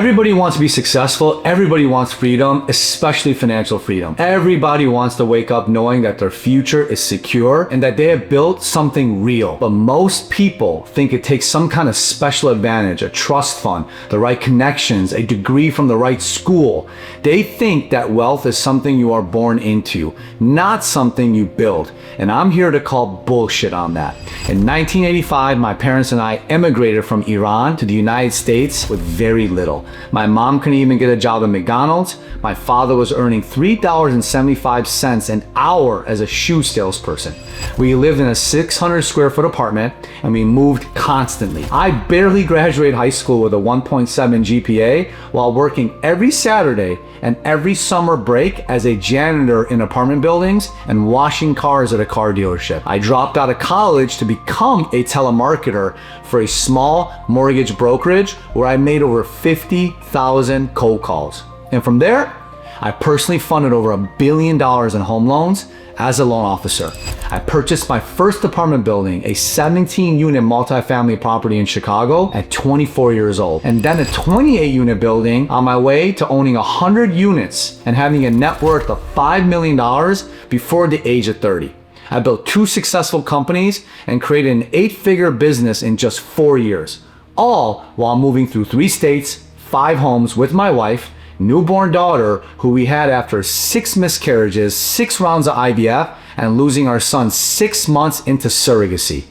Everybody wants to be successful. Everybody wants freedom, especially financial freedom. Everybody wants to wake up knowing that their future is secure and that they have built something real. But most people think it takes some kind of special advantage, a trust fund, the right connections, a degree from the right school. They think that wealth is something you are born into, not something you build. And I'm here to call bullshit on that. In 1985, my parents and I emigrated from Iran to the United States with very little. My mom couldn't even get a job at McDonald's. My father was earning $3.75 an hour as a shoe salesperson. We lived in a 600 square foot apartment and we moved constantly. I barely graduated high school with a 1.7 GPA while working every Saturday and every summer break as a janitor in apartment buildings and washing cars at a car dealership. I dropped out of college to become a telemarketer for a small mortgage brokerage where I made over 50,000 cold calls. And from there, I personally funded over $1 billion in home loans as a loan officer. I purchased my first apartment building, a 17-unit multifamily property in Chicago at 24 years old, and then a 28-unit building on my way to owning 100 units and having a net worth of $5 million before the age of 30. I built 2 successful companies and created an 8-figure business in just 4 years, all while moving through 3 states, 5 homes with my wife, newborn daughter who we had after 6 miscarriages, 6 rounds of IVF, and losing our son 6 months into surrogacy.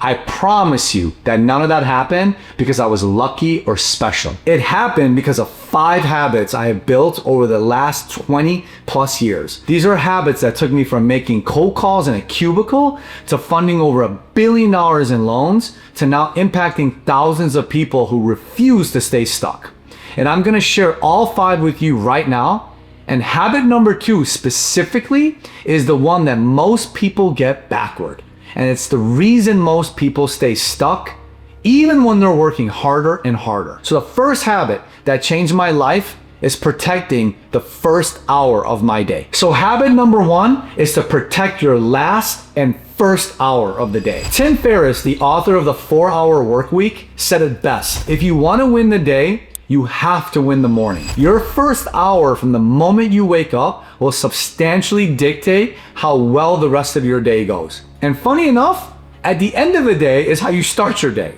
I promise you that none of that happened because I was lucky or special. It happened because of 5 habits I have built over the last 20 plus years. These are habits that took me from making cold calls in a cubicle to funding over $1 billion in loans to now impacting thousands of people who refuse to stay stuck. And I'm gonna share all 5 with you right now. And habit number 2 specifically is the one that most people get backward. And it's the reason most people stay stuck even when they're working harder and harder. So the first habit that changed my life is protecting the first hour of my day. So habit number 1 is to protect your last and first hour of the day. Tim Ferriss, the author of the 4-Hour Workweek, said it best. If you want to win the day, you have to win the morning. Your first hour from the moment you wake up will substantially dictate how well the rest of your day goes. And funny enough, at the end of the day is how you start your day.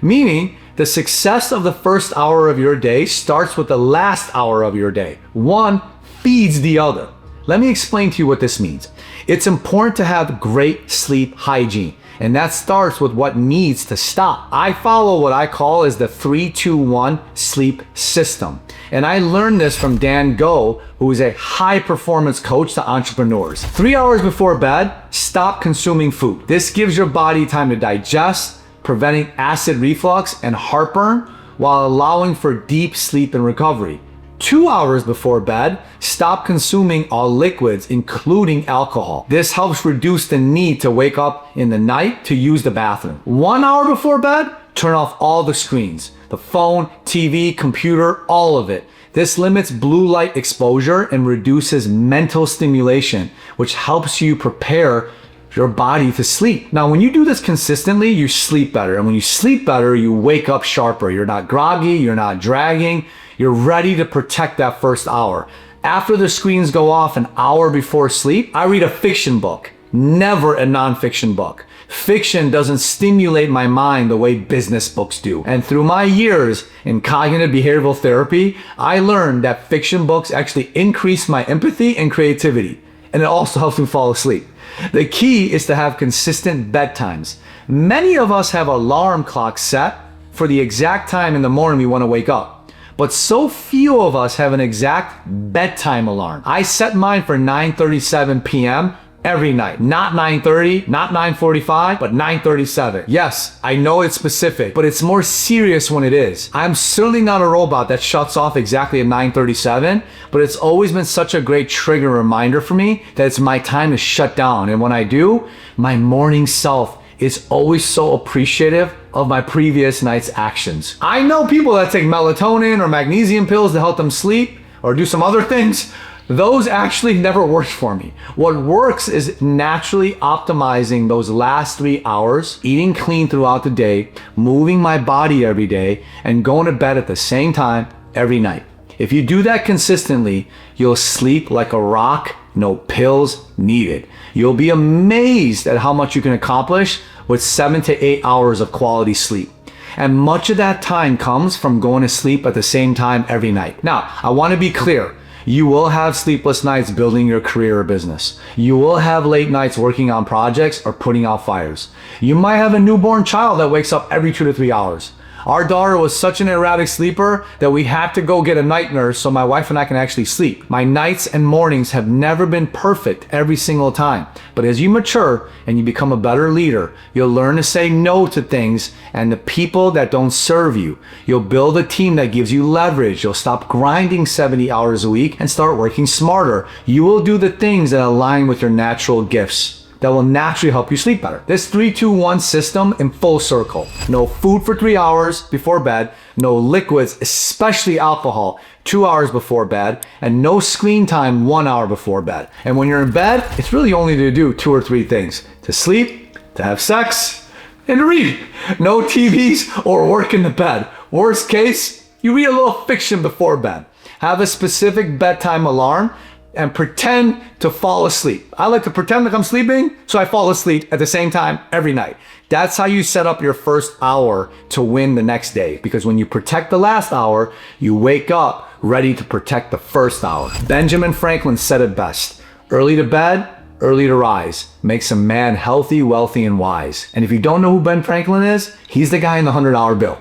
Meaning, the success of the first hour of your day starts with the last hour of your day. One feeds the other. Let me explain to you what this means. It's important to have great sleep hygiene. And that starts with what needs to stop. I follow what I call is the 3-2-1 sleep system. And I learned this from Dan Go, who is a high performance coach to entrepreneurs. 3 hours before bed, stop consuming food. This gives your body time to digest, preventing acid reflux and heartburn while allowing for deep sleep and recovery. 2 hours before bed, stop consuming all liquids, including alcohol. This helps reduce the need to wake up in the night to use the bathroom. 1 hour before bed, turn off all the screens, the phone, TV, computer, all of it. This limits blue light exposure and reduces mental stimulation, which helps you prepare your body to sleep. Now, when you do this consistently, you sleep better. And when you sleep better, you wake up sharper. You're not groggy, you're not dragging. You're ready to protect that first hour. After the screens go off an hour before sleep, I read a fiction book, never a nonfiction book. Fiction doesn't stimulate my mind the way business books do. And through my years in cognitive behavioral therapy, I learned that fiction books actually increase my empathy and creativity. And it also helps me fall asleep. The key is to have consistent bedtimes. Many of us have alarm clocks set for the exact time in the morning we want to wake up. But so few of us have an exact bedtime alarm. I set mine for 9:37 p.m. every night. Not 9:30, not 9:45, but 9:37. Yes, I know it's specific, but it's more serious when it is. I'm certainly not a robot that shuts off exactly at 9:37, but it's always been such a great trigger reminder for me that it's my time to shut down. And when I do, my morning self is always so appreciative of my previous night's actions. I know people that take melatonin or magnesium pills to help them sleep or do some other things. Those actually never worked for me. What works is naturally optimizing those last 3 hours, eating clean throughout the day, moving my body every day, and going to bed at the same time every night. If you do that consistently, you'll sleep like a rock, no pills needed. You'll be amazed at how much you can accomplish with 7 to 8 hours of quality sleep. And much of that time comes from going to sleep at the same time every night. Now, I want to be clear. You will have sleepless nights building your career or business. You will have late nights working on projects or putting out fires. You might have a newborn child that wakes up every 2 to 3 hours. Our daughter was such an erratic sleeper that we had to go get a night nurse so my wife and I can actually sleep. My nights and mornings have never been perfect every single time. But as you mature and you become a better leader, you'll learn to say no to things and the people that don't serve you. You'll build a team that gives you leverage. You'll stop grinding 70 hours a week and start working smarter. You will do the things that align with your natural gifts that will naturally help you sleep better. This 3-2-1 system in full circle. No food for 3 hours before bed, no liquids, especially alcohol, 2 hours before bed, and no screen time 1 hour before bed. And when you're in bed, it's really only to do 2 or 3 things: to sleep, to have sex, and to read. No TVs or work in the bed. Worst case, you read a little fiction before bed. Have a specific bedtime alarm and pretend to fall asleep. I like to pretend like I'm sleeping, so I fall asleep at the same time every night. That's how you set up your first hour to win the next day. Because when you protect the last hour, you wake up ready to protect the first hour. Benjamin Franklin said it best: early to bed, early to rise makes a man healthy, wealthy, and wise. And if you don't know who Ben Franklin is, he's the guy in the $100 bill.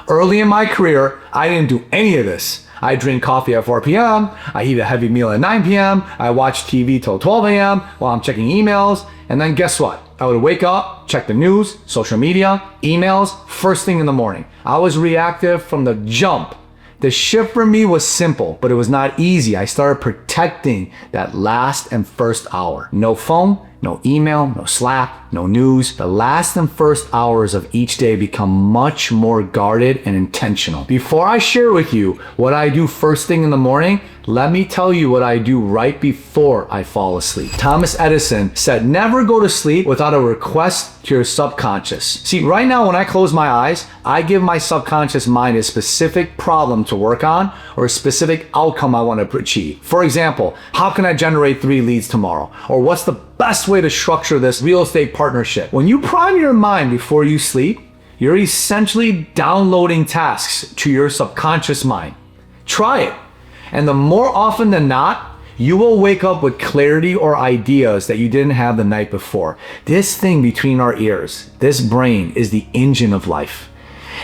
Early in my career, I didn't do any of this. I drink coffee at 4 p.m. I eat a heavy meal at 9 p.m. I watch TV till 12 a.m. while I'm checking emails. And then guess what? I would wake up, check the news, social media, emails, first thing in the morning. I was reactive from the jump. The shift for me was simple, but it was not easy. I started protecting that last and first hour. No phone, no email, no Slack, no news. The last and first hours of each day become much more guarded and intentional. Before I share with you what I do first thing in the morning, let me tell you what I do right before I fall asleep. Thomas Edison said, never go to sleep without a request to your subconscious. See, right now when I close my eyes, I give my subconscious mind a specific problem to work on or a specific outcome I want to achieve. For example, how can I generate 3 leads tomorrow? Or what's the best way to structure this real estate partnership? When you prime your mind before you sleep, you're essentially downloading tasks to your subconscious mind. Try it. And the more often than not, you will wake up with clarity or ideas that you didn't have the night before. This thing between our ears, this brain, is the engine of life.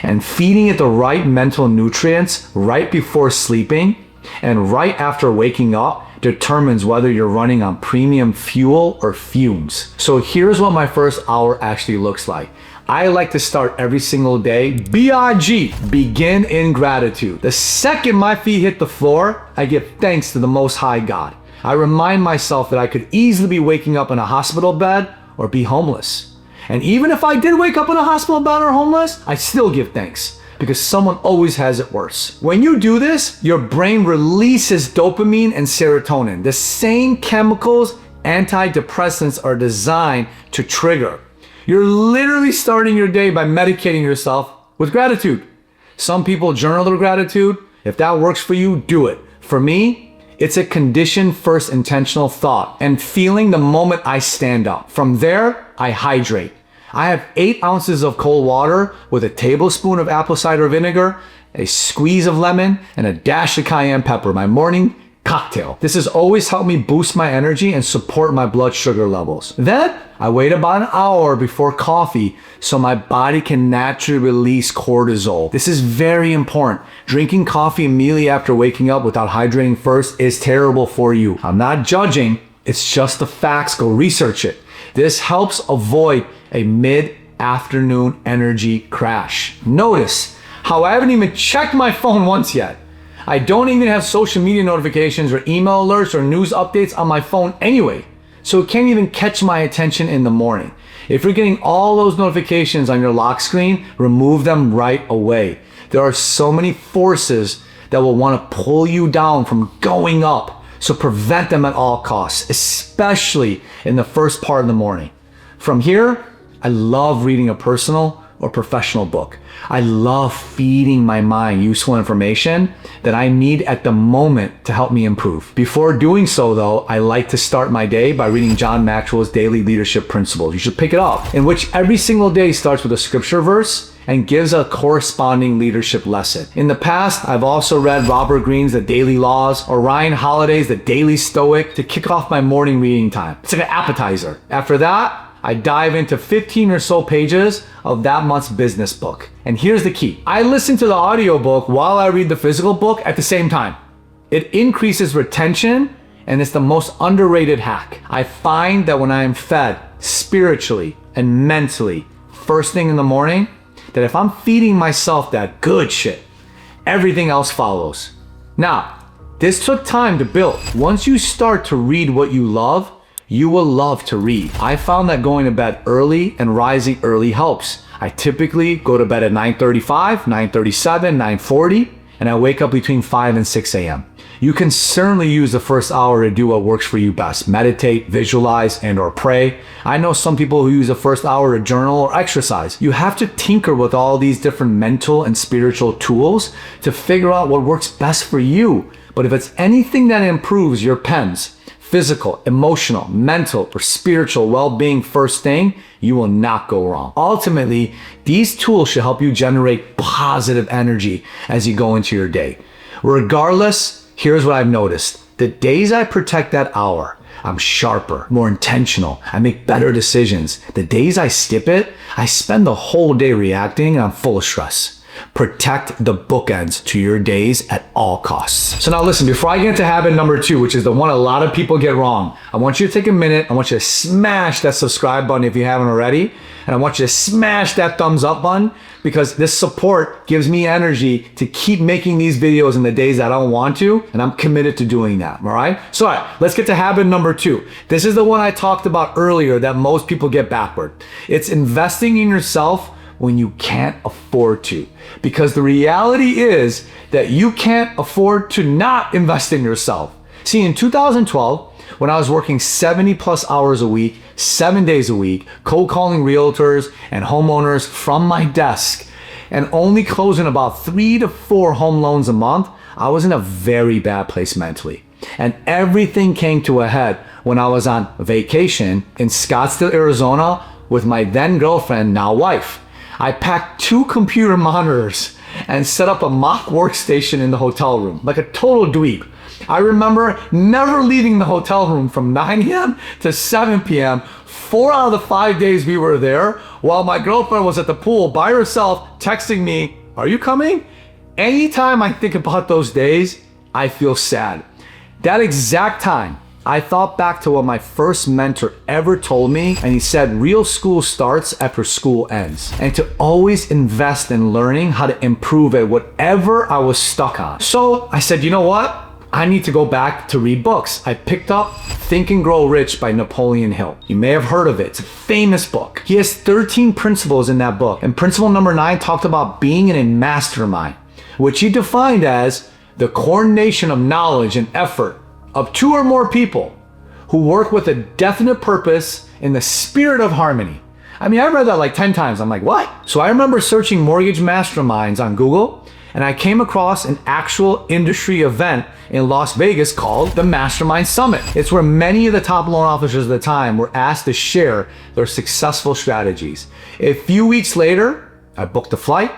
And feeding it the right mental nutrients right before sleeping and right after waking up determines whether you're running on premium fuel or fumes. So here's what my first hour actually looks like. I like to start every single day, B-I-G, begin in gratitude. The second my feet hit the floor, I give thanks to the Most High God. I remind myself that I could easily be waking up in a hospital bed or be homeless. And even if I did wake up in a hospital bed or homeless, I still give thanks because someone always has it worse. When you do this, your brain releases dopamine and serotonin, the same chemicals antidepressants are designed to trigger. You're literally starting your day by medicating yourself with gratitude. Some people journal their gratitude. If that works for you, do it. For me, it's a conditioned first intentional thought and feeling the moment I stand up. From there, I hydrate. I have 8 ounces of cold water with a tablespoon of apple cider vinegar, a squeeze of lemon, and a dash of cayenne pepper. My morning cocktail. This has always helped me boost my energy and support my blood sugar levels. Then I wait about an hour before coffee so my body can naturally release cortisol. This is very important. Drinking coffee immediately after waking up without hydrating first is terrible for you. I'm not judging. It's just the facts. Go research it. This helps avoid a mid-afternoon energy crash. Notice how I haven't even checked my phone once yet. I don't even have social media notifications or email alerts or news updates on my phone anyway, so it can't even catch my attention in the morning. If you're getting all those notifications on your lock screen, remove them right away. There are so many forces that will want to pull you down from going up, so prevent them at all costs, especially in the first part of the morning. From here, I love reading a personal or professional book. I love feeding my mind useful information that I need at the moment to help me improve. Before doing so though, I like to start my day by reading John Maxwell's Daily Leadership Principles. You should pick it up, in which every single day starts with a scripture verse and gives a corresponding leadership lesson. In the past, I've also read Robert Greene's The Daily Laws or Ryan Holiday's The Daily Stoic to kick off my morning reading time. It's like an appetizer. After that, I dive into 15 or so pages of that month's business book. And here's the key. I listen to the audiobook while I read the physical book at the same time. It increases retention, and it's the most underrated hack. I find that when I am fed spiritually and mentally first thing in the morning, that if I'm feeding myself that good shit, everything else follows. Now, this took time to build. Once you start to read what you love, you will love to read. I found that going to bed early and rising early helps. I typically go to bed at 9:35, 9:37, 9:40, and I wake up between 5 and 6 a.m. You can certainly use the first hour to do what works for you best. Meditate, visualize, and or pray. I know some people who use the first hour to journal or exercise. You have to tinker with all these different mental and spiritual tools to figure out what works best for you. But if it's anything that improves your pen's physical, emotional, mental, or spiritual well-being first thing, you will not go wrong. Ultimately, these tools should help you generate positive energy as you go into your day. Regardless, here's what I've noticed. The days I protect that hour, I'm sharper, more intentional, I make better decisions. The days I skip it, I spend the whole day reacting and I'm full of stress. Protect the bookends to your days at all costs. So now listen, before I get into habit number 2, which is the one a lot of people get wrong, I want you to take a minute. I want you to smash that subscribe button if you haven't already. And I want you to smash that thumbs up button, because this support gives me energy to keep making these videos in the days that I don't want to. And I'm committed to doing that, all right? So all right, let's get to habit number 2. This is the one I talked about earlier that most people get backward. It's investing in yourself when you can't afford to. Because the reality is that you can't afford to not invest in yourself. See, in 2012, when I was working 70 plus hours a week, 7 days a week, cold calling realtors and homeowners from my desk, and only closing about 3 to 4 home loans a month, I was in a very bad place mentally. And everything came to a head when I was on vacation in Scottsdale, Arizona with my then girlfriend, now wife. I packed 2 computer monitors and set up a mock workstation in the hotel room, like a total dweeb. I remember never leaving the hotel room from 9 a.m. to 7 p.m. 4 out of the 5 days we were there, while my girlfriend was at the pool by herself texting me, "Are you coming?" Anytime I think about those days, I feel sad. That exact time, I thought back to what my first mentor ever told me, and he said real school starts after school ends, and to always invest in learning how to improve at whatever I was stuck on. So I said, you know what? I need to go back to read books. I picked up Think and Grow Rich by Napoleon Hill. You may have heard of it. It's a famous book. He has 13 principles in that book, and principle number 9 talked about being in a mastermind, which he defined as the coordination of knowledge and effort of 2 or more people who work with a definite purpose in the spirit of harmony. I mean, I read that like 10 times. I'm like, what? So I remember searching mortgage masterminds on Google, and I came across an actual industry event in Las Vegas called the Mastermind Summit. It's where many of the top loan officers at the time were asked to share their successful strategies. A few weeks later, I booked a flight,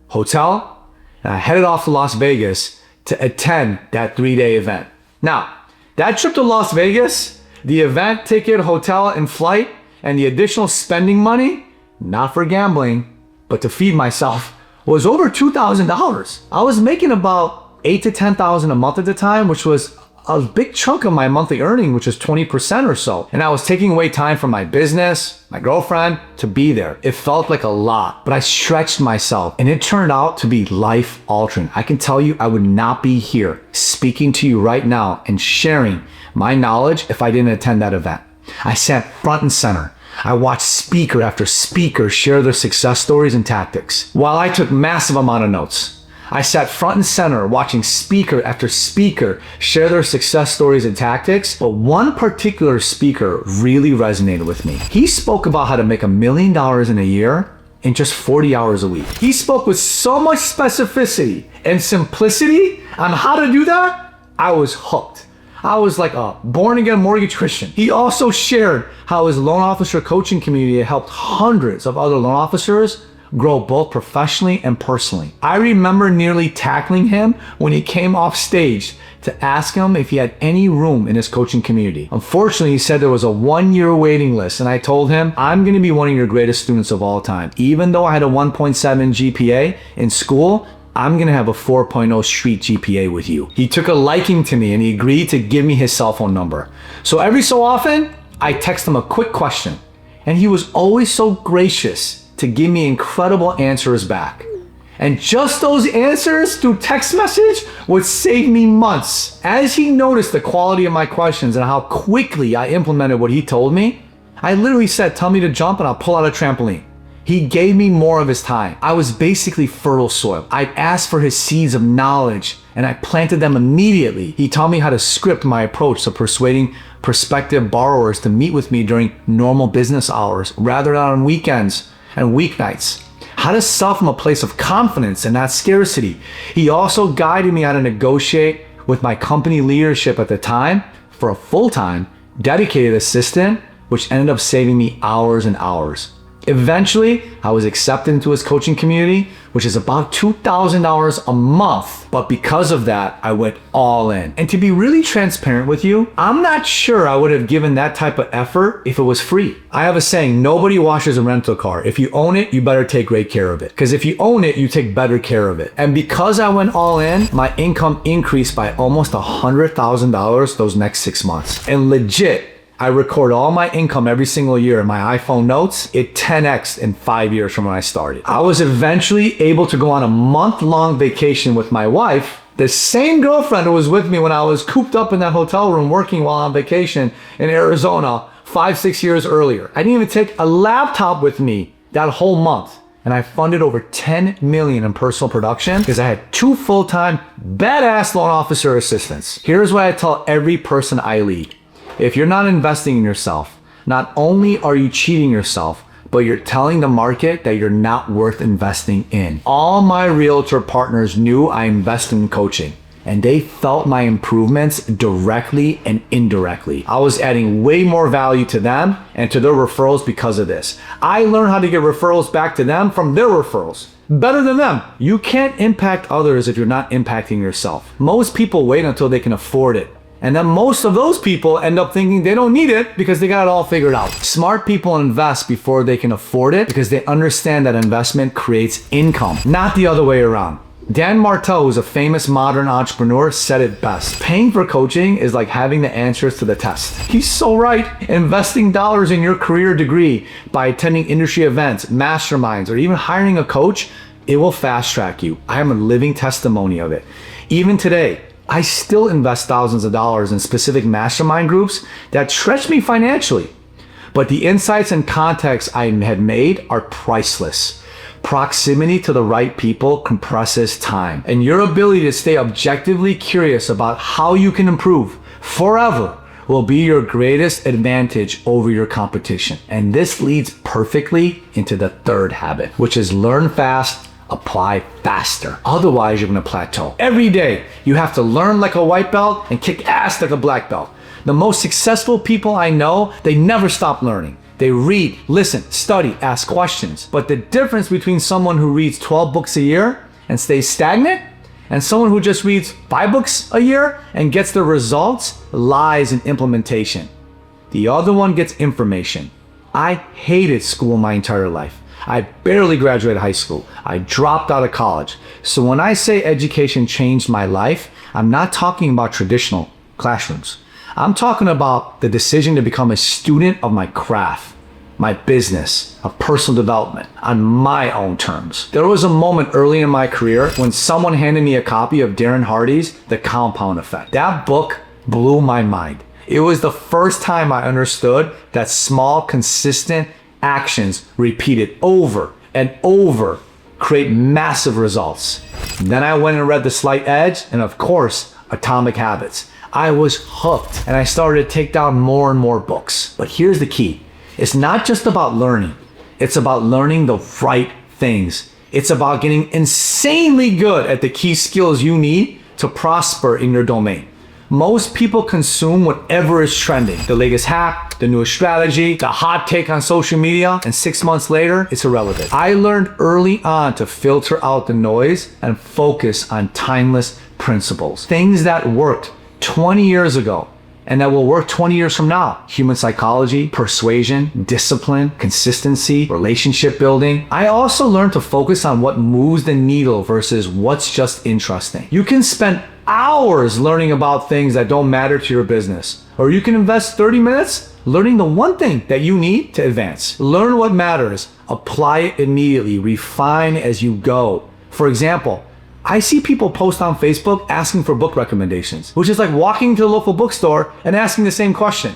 hotel, and I headed off to Las Vegas to attend that 3-day event. Now, that trip to Las Vegas, the event ticket, hotel, and flight, and the additional spending money, not for gambling, but to feed myself, was over $2,000. I was making about $8,000 to $10,000 a month at the time, which was a big chunk of my monthly earning, which is 20% or so. And I was taking away time from my business, my girlfriend, to be there. It felt like a lot, but I stretched myself, and it turned out to be life altering. I can tell you I would not be here speaking to you right now and sharing my knowledge if I didn't attend that event. I sat front and center. I watched speaker after speaker share their success stories and tactics, while I took massive amount of notes. I sat front and center watching speaker after speaker share their success stories and tactics, but one particular speaker really resonated with me. He spoke about how to make $1 million in a year in just 40 hours a week. He spoke with so much specificity and simplicity on how to do that. I was hooked. I was like a born-again mortgage Christian. He also shared how his loan officer coaching community helped hundreds of other loan officers grow both professionally and personally. I remember nearly tackling him when he came off stage to ask him if he had any room in his coaching community. Unfortunately, he said there was a 1-year waiting list, and I told him, I'm going to be one of your greatest students of all time. Even though I had a 1.7 GPA in school, I'm going to have a 4.0 street GPA with you. He took a liking to me and he agreed to give me his cell phone number. So every so often, I text him a quick question, and he was always so gracious to give me incredible answers back. And just those answers through text message would save me months. As he noticed the quality of my questions and how quickly I implemented what he told me, I literally said, tell me to jump and I'll pull out a trampoline. He gave me more of his time. I was basically fertile soil. I asked for his seeds of knowledge and I planted them immediately. He taught me how to script my approach to persuading prospective borrowers to meet with me during normal business hours rather than on weekends and weeknights. How to sell from a place of confidence and not scarcity. He also guided me how to negotiate with my company leadership at the time for a full-time, dedicated assistant, which ended up saving me hours and hours. Eventually, I was accepted into his coaching community, which is about $2,000 a month. But because of that, I went all in. And to be really transparent with you, I'm not sure I would have given that type of effort if it was free. I have a saying, nobody washes a rental car. If you own it, you better take great care of it. Because if you own it, you take better care of it. And because I went all in, my income increased by almost $100,000 those next 6 months. And legit, I record all my income every single year in my iPhone notes. It 10x'd in 5 years from when I started. I was eventually able to go on a month-long vacation with my wife, the same girlfriend who was with me when I was cooped up in that hotel room working while on vacation in Arizona 5-6 years earlier. I didn't even take a laptop with me that whole month. And I funded over $10 million in personal production because I had 2 full-time badass loan officer assistants. Here's what I tell every person I lead. If you're not investing in yourself, not only are you cheating yourself, but you're telling the market that you're not worth investing in. All my realtor partners knew I invested in coaching, and they felt my improvements directly and indirectly. I was adding way more value to them and to their referrals because of this. I learned how to get referrals back to them from their referrals. Better than them. You can't impact others if you're not impacting yourself. Most people wait until they can afford it. And then most of those people end up thinking they don't need it because they got it all figured out. Smart people invest before they can afford it because they understand that investment creates income, not the other way around. Dan Martell, who's a famous modern entrepreneur, said it best. Paying for coaching is like having the answers to the test. He's so right. Investing dollars in your career degree by attending industry events, masterminds, or even hiring a coach, it will fast track you. I am a living testimony of it. Even today, I still invest thousands of dollars in specific mastermind groups that stretch me financially. But the insights and context I had made are priceless. Proximity to the right people compresses time, and your ability to stay objectively curious about how you can improve forever will be your greatest advantage over your competition. And this leads perfectly into the third habit, which is learn fast, apply faster. Otherwise, you're gonna plateau. Every day, you have to learn like a white belt and kick ass like a black belt. The most successful people I know, they never stop learning. They read, listen, study, ask questions. But the difference between someone who reads 12 books a year and stays stagnant and someone who just reads 5 books a year and gets the results lies in implementation. The other one gets information. I hated school my entire life. I barely graduated high school. I dropped out of college. So when I say education changed my life, I'm not talking about traditional classrooms. I'm talking about the decision to become a student of my craft, my business, of personal development on my own terms. There was a moment early in my career when someone handed me a copy of Darren Hardy's The Compound Effect. That book blew my mind. It was the first time I understood that small, consistent actions repeated over and over create massive results. Then I went and read The Slight Edge and, of course, Atomic Habits. I was hooked and I started to take down more and more books. But here's the key. It's not just about learning. It's about learning the right things. It's about getting insanely good at the key skills you need to prosper in your domain. Most people consume whatever is trending, the latest hack, the newest strategy, the hot take on social media, and 6 months later, it's irrelevant. I learned early on to filter out the noise and focus on timeless principles. Things that worked 20 years ago and that will work 20 years from now. Human psychology, persuasion, discipline, consistency, relationship building. I also learned to focus on what moves the needle versus what's just interesting. You can spend hours learning about things that don't matter to your business, or you can invest 30 minutes learning the one thing that you need to advance. Learn what matters, apply it immediately, refine as you go. For example, I see people post on Facebook asking for book recommendations, which is like walking to the local bookstore and asking the same question.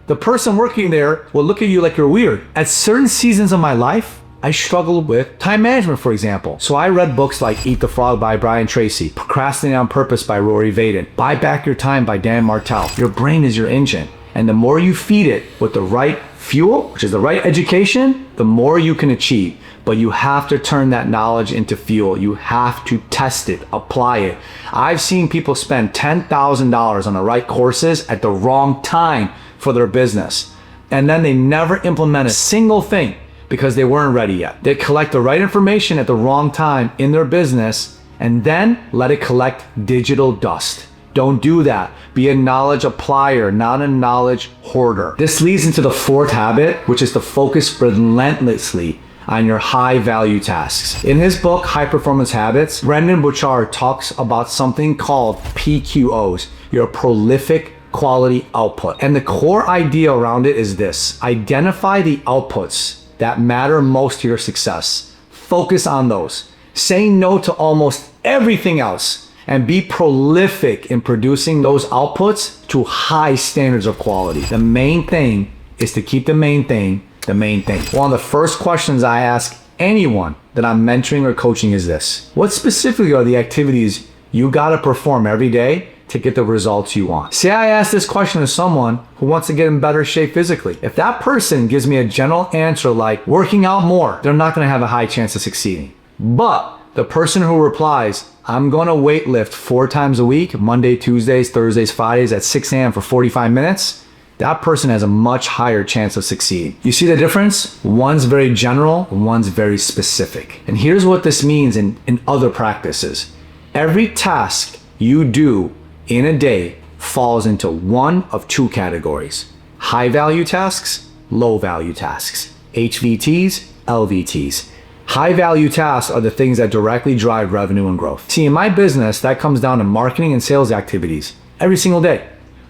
The person working there will look at you like you're weird. At certain seasons of my life, I struggled with time management, for example. So I read books like Eat the Frog by Brian Tracy, Procrastinate on Purpose by Rory Vaden, Buy Back Your Time by Dan Martell. Your brain is your engine. And the more you feed it with the right fuel, which is the right education, the more you can achieve. But you have to turn that knowledge into fuel. You have to test it, apply it. I've seen people spend $10,000 on the right courses at the wrong time for their business. And then they never implement a single thing because they weren't ready yet. They collect the right information at the wrong time in their business and then let it collect digital dust. Don't do that. Be a knowledge applier, not a knowledge hoarder. This leads into the fourth habit, which is to focus relentlessly on your high value tasks. In his book, High Performance Habits, Brendon Burchard talks about something called PQOs, your prolific quality output. And the core idea around it is this: identify the outputs that matter most to your success. Focus on those. Say no to almost everything else and be prolific in producing those outputs to high standards of quality. The main thing is to keep the main thing the main thing. One of the first questions I ask anyone that I'm mentoring or coaching is this: what specifically are the activities you gotta perform every day to get the results you want? Say I ask this question to someone who wants to get in better shape physically. If that person gives me a general answer like working out more, they're not gonna have a high chance of succeeding. But the person who replies, I'm gonna weight lift 4 times a week, Monday, Tuesdays, Thursdays, Fridays at 6 a.m. for 45 minutes, that person has a much higher chance of succeeding. You see the difference? One's very general, one's very specific. And here's what this means in other practices. Every task you do in a day falls into one of 2 categories: high value tasks, low value tasks, HVTs, LVTs. High value tasks are the things that directly drive revenue and growth. See, in my business, that comes down to marketing and sales activities every single day.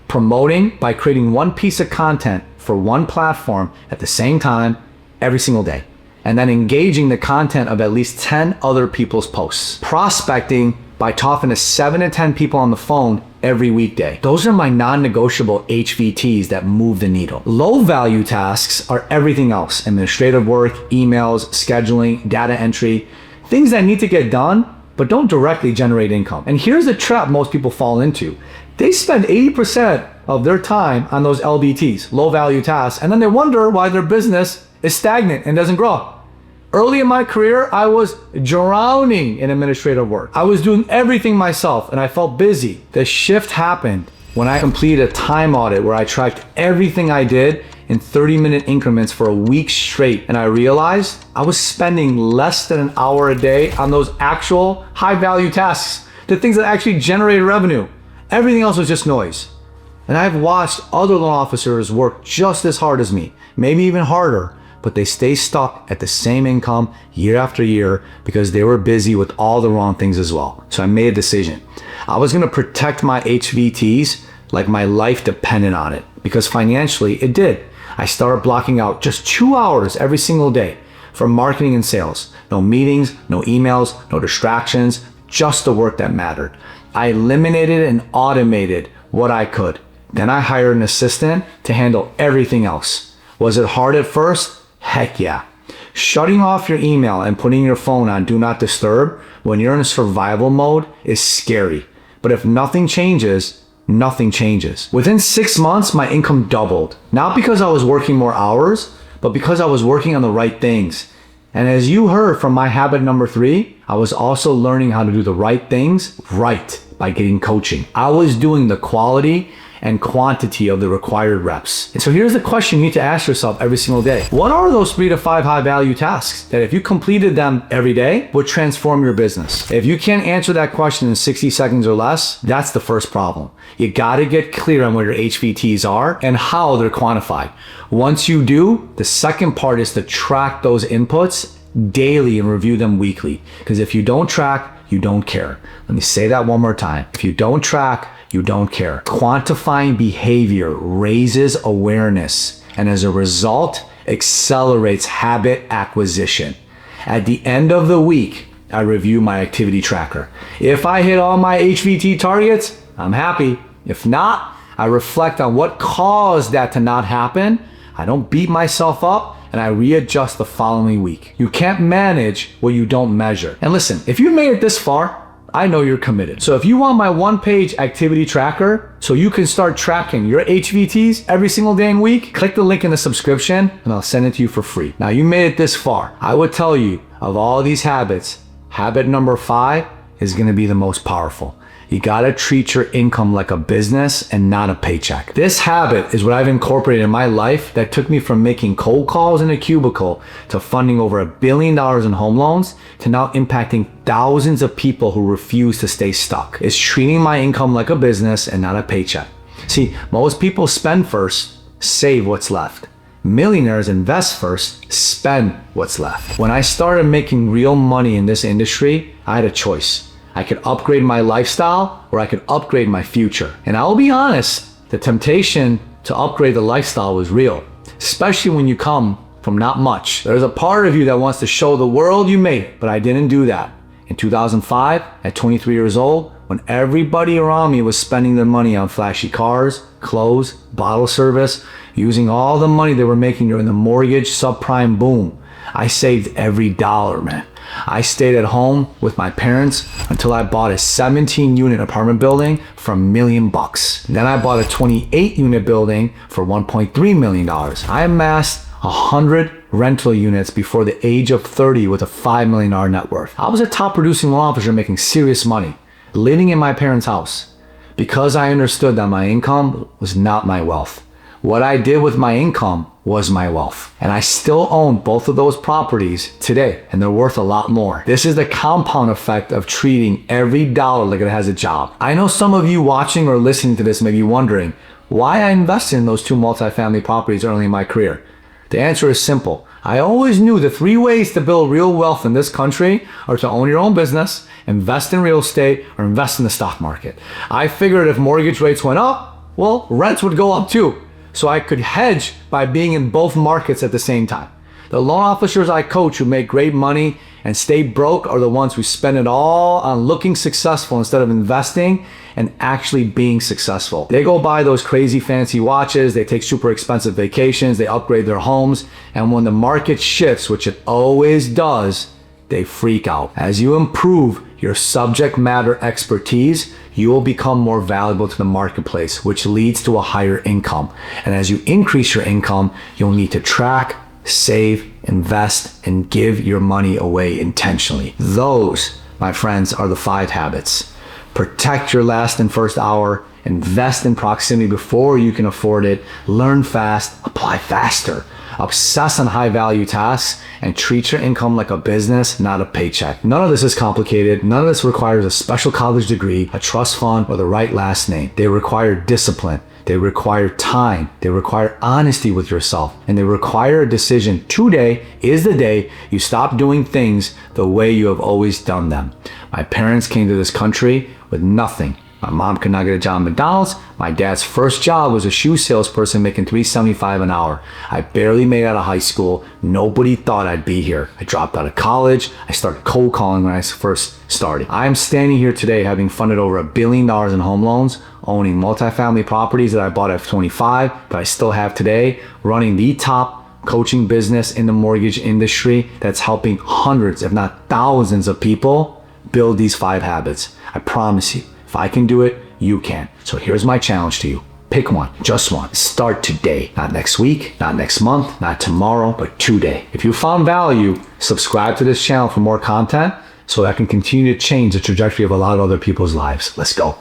Promoting by creating one piece of content for one platform at the same time every single day. And then engaging the content of at least 10 other people's posts. Prospecting by talking to 7 to 10 people on the phone every weekday. Those are my non-negotiable HVTs that move the needle. Low value tasks are everything else: administrative work, emails, scheduling, data entry, things that need to get done but don't directly generate income. And here's the trap most people fall into. They spend 80% of their time on those LVTs, low value tasks, and then they wonder why their business is stagnant and doesn't grow. Early in my career, I was drowning in administrative work. I was doing everything myself and I felt busy. The shift happened when I completed a time audit where I tracked everything I did in 30-minute increments for a week straight. And I realized I was spending less than an hour a day on those actual high-value tasks, the things that actually generated revenue. Everything else was just noise. And I've watched other loan officers work just as hard as me, maybe even harder, but they stay stuck at the same income year after year because they were busy with all the wrong things as well. So I made a decision. I was gonna protect my HVTs like my life depended on it, because financially it did. I started blocking out just 2 hours every single day for marketing and sales. No meetings, no emails, no distractions, just the work that mattered. I eliminated and automated what I could. Then I hired an assistant to handle everything else. Was it hard at first? Heck yeah. Shutting off your email and putting your phone on Do Not Disturb when you're in a survival mode is scary. But if nothing changes, nothing changes. Within 6 months, my income doubled. Not because I was working more hours, but because I was working on the right things. And as you heard from my habit number 3, I was also learning how to do the right things right by getting coaching. I was doing the quality and quantity of the required reps. And so here's the question you need to ask yourself every single day. What are those 3 to 5 high value tasks that if you completed them every day would transform your business? If you can't answer that question in 60 seconds or less, that's the first problem. You gotta get clear on what your HVTs are and how they're quantified. Once you do, the second part is to track those inputs daily and review them weekly. Because if you don't track, you don't care. Let me say that one more time. If you don't track, you don't care. Quantifying behavior raises awareness and as a result, accelerates habit acquisition. At the end of the week, I review my activity tracker. If I hit all my HVT targets, I'm happy. If not, I reflect on what caused that to not happen. I don't beat myself up and I readjust the following week. You can't manage what you don't measure. And listen, if you made it this far, I know you're committed. So if you want my 1-page activity tracker so you can start tracking your HVTs every single day and week, click the link in the subscription and I'll send it to you for free. Now you made it this far. I would tell you of all these habits, habit number 5 is gonna be the most powerful. You gotta treat your income like a business and not a paycheck. This habit is what I've incorporated in my life that took me from making cold calls in a cubicle to funding over $1 billion in home loans to now impacting thousands of people who refuse to stay stuck. It's treating my income like a business and not a paycheck. See, most people spend first, save what's left. Millionaires invest first, spend what's left. When I started making real money in this industry, I had a choice. I could upgrade my lifestyle or I could upgrade my future. And I'll be honest, the temptation to upgrade the lifestyle was real, especially when you come from not much. There's a part of you that wants to show the world you made it, but I didn't do that. In 2005, at 23 years old, when everybody around me was spending their money on flashy cars, clothes, bottle service, using all the money they were making during the mortgage subprime boom, I saved every dollar, man. I stayed at home with my parents until I bought a 17-unit apartment building for $1 million. Then I bought a 28-unit building for $1.3 million. I amassed 100 rental units before the age of 30 with a $5 million net worth. I was a top producing loan officer making serious money, living in my parents' house, because I understood that my income was not my wealth. What I did with my income was my wealth. And I still own both of those properties today, and they're worth a lot more. This is the compound effect of treating every dollar like it has a job. I know some of you watching or listening to this may be wondering why I invested in those 2 multifamily properties early in my career. The answer is simple. I always knew the 3 ways to build real wealth in this country are to own your own business, invest in real estate, or invest in the stock market. I figured if mortgage rates went up, well, rents would go up too. So I could hedge by being in both markets at the same time. The loan officers I coach who make great money and stay broke are the ones who spend it all on looking successful instead of investing and actually being successful. They go buy those crazy fancy watches, they take super expensive vacations, they upgrade their homes, and when the market shifts, which it always does, they freak out. As you improve your subject matter expertise, you will become more valuable to the marketplace, which leads to a higher income. And as you increase your income, you'll need to track, save, invest, and give your money away intentionally. Those, my friends, are the 5 habits. Protect your last and first hour, invest in proximity before you can afford it, learn fast, apply faster, obsess on high value tasks, and treat your income like a business, not a paycheck. None of this is complicated. None of this requires a special college degree, a trust fund, or the right last name. They require discipline. They require time. They require honesty with yourself. And they require a decision. Today is the day you stop doing things the way you have always done them. My parents came to this country with nothing. My mom could not get a job at McDonald's. My dad's first job was a shoe salesperson making $3.75 an hour. I barely made it out of high school. Nobody thought I'd be here. I dropped out of college. I started cold calling when I first started. I am standing here today having funded over $1 billion in home loans, owning multifamily properties that I bought at 25, but I still have today, running the top coaching business in the mortgage industry that's helping hundreds, if not thousands of people build these 5 habits. I promise you, if I can do it, you can. So here's my challenge to you. Pick one, just one. Start today. Not next week, not next month, not tomorrow, but today. If you found value, subscribe to this channel for more content so that I can continue to change the trajectory of a lot of other people's lives. Let's go.